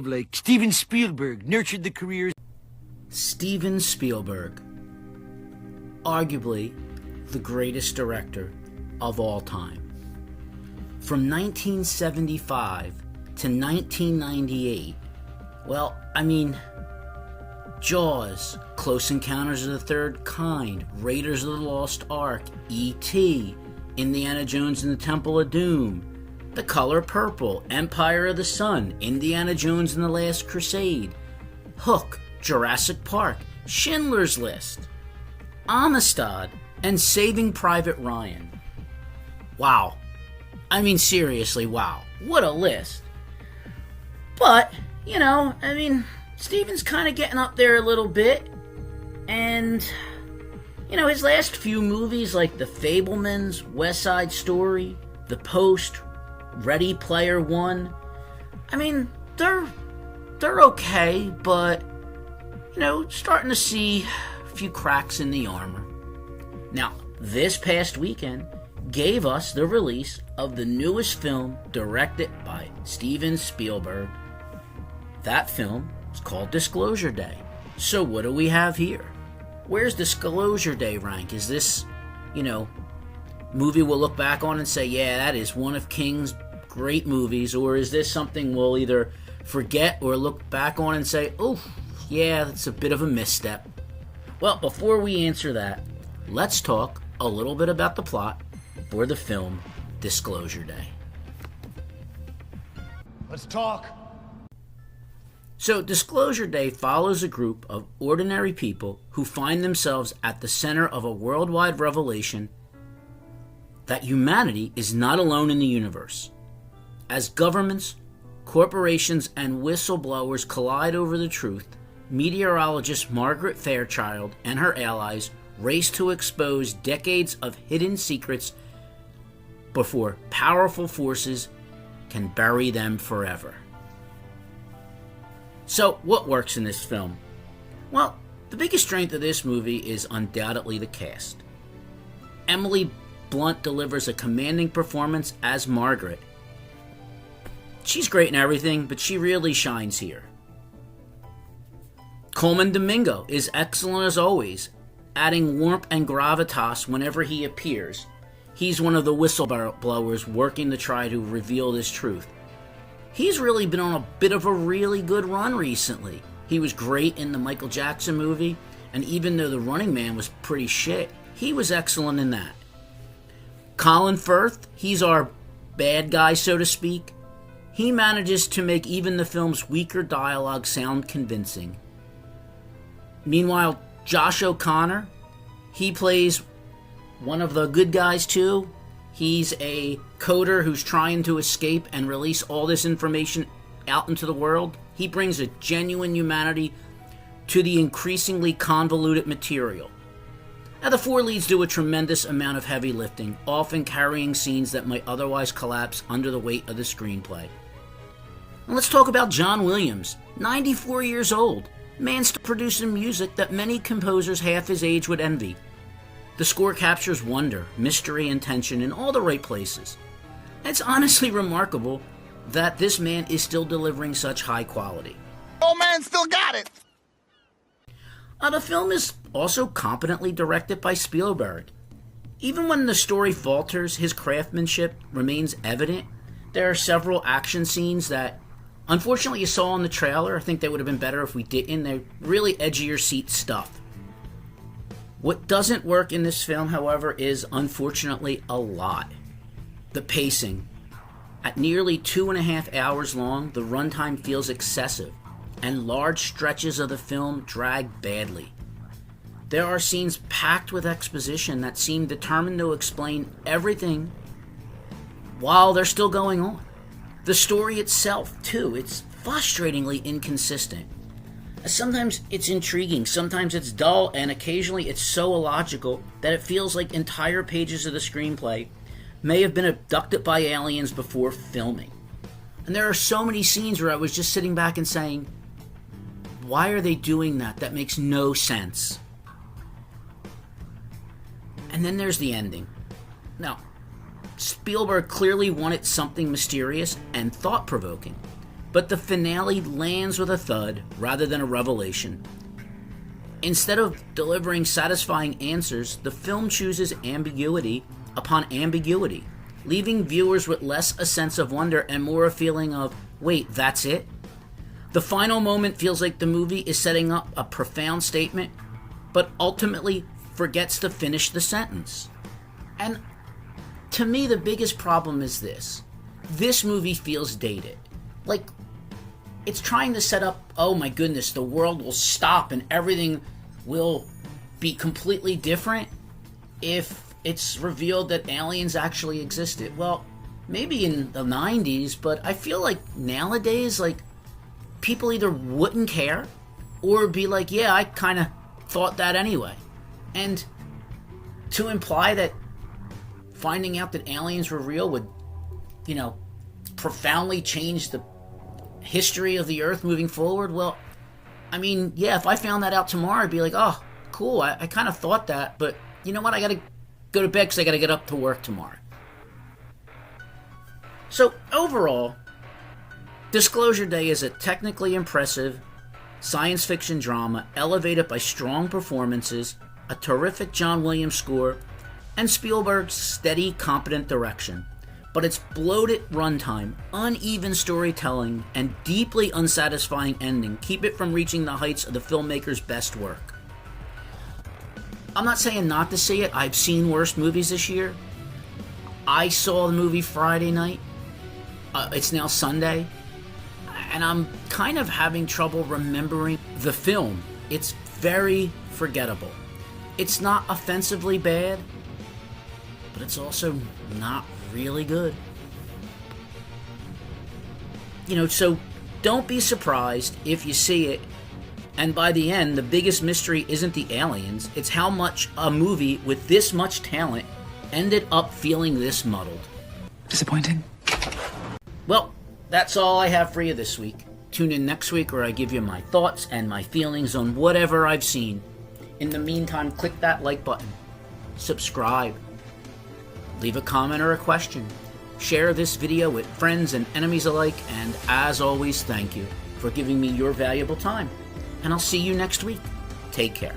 of like Steven Spielberg nurtured the careers. Steven Spielberg, arguably the greatest director of all time. From 1975 to 1998, well, I mean, Jaws, Close Encounters of the Third Kind, Raiders of the Lost Ark, E.T., Indiana Jones and the Temple of Doom, The Color Purple, Empire of the Sun, Indiana Jones and the Last Crusade, Hook, Jurassic Park, Schindler's List, Amistad, and Saving Private Ryan. Wow. I mean, seriously, wow. What a list. But, you know, I mean, Steven's kind of getting up there a little bit. And, you know, his last few movies like The Fabelmans, West Side Story, The Post, Ready Player One, I mean, they're okay, but, you know, starting to see a few cracks in the armor. Now, this past weekend gave us the release of the newest film directed by Steven Spielberg. That film is called Disclosure Day. So what do we have here? Where's Disclosure Day rank? Is this, you know, movie we'll look back on and say, yeah, that is one of King's great movies, or is this something we'll either forget or look back on and say, oh, yeah, that's a bit of a misstep? Well, before we answer that, let's talk a little bit about the plot for the film Disclosure Day. Let's talk. So, Disclosure Day follows a group of ordinary people who find themselves at the center of a worldwide revelation that humanity is not alone in the universe. As governments, corporations, and whistleblowers collide over the truth, meteorologist Margaret Fairchild and her allies race to expose decades of hidden secrets before powerful forces can bury them forever. So, what works in this film? Well, the biggest strength of this movie is undoubtedly the cast. Emily Blunt delivers a commanding performance as Margaret. She's great in everything, but she really shines here. Coleman Domingo is excellent as always, adding warmth and gravitas whenever he appears. He's one of the whistleblowers working to try to reveal this truth. He's really been on a bit of a really good run recently. He was great in the Michael Jackson movie, and even though The Running Man was pretty shit, he was excellent in that. Colin Firth, he's our bad guy, so to speak. He manages to make even the film's weaker dialogue sound convincing. Meanwhile, Josh O'Connor, he plays one of the good guys too. He's a coder who's trying to escape and release all this information out into the world. He brings a genuine humanity to the increasingly convoluted material. Now, the four leads do a tremendous amount of heavy lifting, often carrying scenes that might otherwise collapse under the weight of the screenplay. And let's talk about John Williams, 94 years old. Man's still producing music that many composers half his age would envy. The score captures wonder, mystery, and tension in all the right places. It's honestly remarkable that this man is still delivering such high quality. Oh man, still got it! The film is also competently directed by Spielberg. Even when the story falters, his craftsmanship remains evident. There are several action scenes that, unfortunately, you saw in the trailer. I think they would have been better if we didn't. They're really edge-of-your-seat stuff. What doesn't work in this film, however, is, unfortunately, a lot. The pacing. At nearly 2.5 hours long, the runtime feels excessive, and large stretches of the film drag badly. There are scenes packed with exposition that seem determined to explain everything while they're still going on. The story itself, too, it's frustratingly inconsistent. Sometimes it's intriguing, sometimes it's dull, and occasionally it's so illogical that it feels like entire pages of the screenplay may have been abducted by aliens before filming. And there are so many scenes where I was just sitting back and saying, why are they doing that? That makes no sense. And then there's the ending. Now, Spielberg clearly wanted something mysterious and thought-provoking, but the finale lands with a thud rather than a revelation. Instead of delivering satisfying answers, the film chooses ambiguity upon ambiguity, leaving viewers with less a sense of wonder and more a feeling of, wait, that's it? The final moment feels like the movie is setting up a profound statement, but ultimately forgets to finish the sentence. And to me, the biggest problem is this. This movie feels dated. Like, it's trying to set up, oh my goodness, the world will stop and everything will be completely different if it's revealed that aliens actually existed. Well, maybe in the 90s, but I feel like nowadays, like, people either wouldn't care or be like, yeah, I kind of thought that anyway. And to imply that finding out that aliens were real would, profoundly change the history of the Earth moving forward, well, I mean, yeah, if I found that out tomorrow, I'd be like, oh, cool, I kind of thought that, but you know what, I gotta go to bed because I gotta get up to work tomorrow. So, overall, Disclosure Day is a technically impressive science fiction drama elevated by strong performances, a terrific John Williams score, and Spielberg's steady, competent direction. But its bloated runtime, uneven storytelling, and deeply unsatisfying ending keep it from reaching the heights of the filmmaker's best work. I'm not saying not to see it. I've seen worse movies this year. I saw the movie Friday night. It's now Sunday. And I'm kind of having trouble remembering the film. It's very forgettable. It's not offensively bad, but it's also not really good. So don't be surprised if you see it, and by the end, the biggest mystery isn't the aliens, it's how much a movie with this much talent ended up feeling this muddled. Disappointing. Well, that's all I have for you this week. Tune in next week where I give you my thoughts and my feelings on whatever I've seen. In the meantime, click that like button, subscribe, leave a comment or a question, share this video with friends and enemies alike, and as always, thank you for giving me your valuable time. And I'll see you next week. Take care.